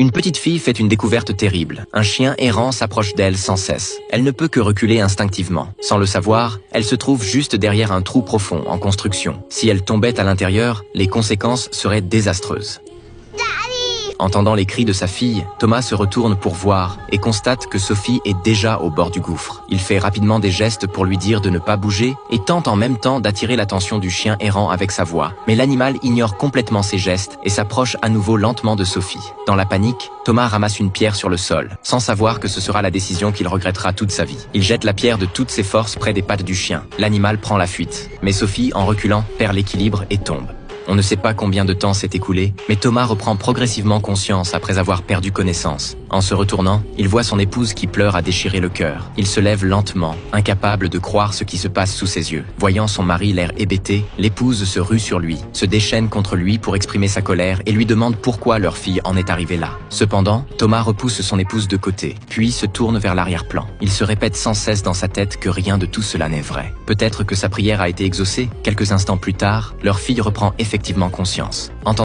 Une petite fille fait une découverte terrible. Un chien errant s'approche d'elle sans cesse. Elle ne peut que reculer instinctivement. Sans le savoir, elle se trouve juste derrière un trou profond en construction. Si elle tombait à l'intérieur, les conséquences seraient désastreuses. Entendant les cris de sa fille, Thomas se retourne pour voir et constate que Sophie est déjà au bord du gouffre. Il fait rapidement des gestes pour lui dire de ne pas bouger et tente en même temps d'attirer l'attention du chien errant avec sa voix. Mais l'animal ignore complètement ses gestes et s'approche à nouveau lentement de Sophie. Dans la panique, Thomas ramasse une pierre sur le sol, sans savoir que ce sera la décision qu'il regrettera toute sa vie. Il jette la pierre de toutes ses forces près des pattes du chien. L'animal prend la fuite. Mais Sophie, en reculant, perd l'équilibre et tombe. On ne sait pas combien de temps s'est écoulé, mais Thomas reprend progressivement conscience après avoir perdu connaissance. En se retournant, il voit son épouse qui pleure à déchirer le cœur. Il se lève lentement, incapable de croire ce qui se passe sous ses yeux. Voyant son mari l'air hébété, l'épouse se rue sur lui, se déchaîne contre lui pour exprimer sa colère et lui demande pourquoi leur fille en est arrivée là. Cependant, Thomas repousse son épouse de côté, puis se tourne vers l'arrière-plan. Il se répète sans cesse dans sa tête que rien de tout cela n'est vrai. Peut-être que sa prière a été exaucée. Quelques instants plus tard, leur fille reprend effectivement conscience.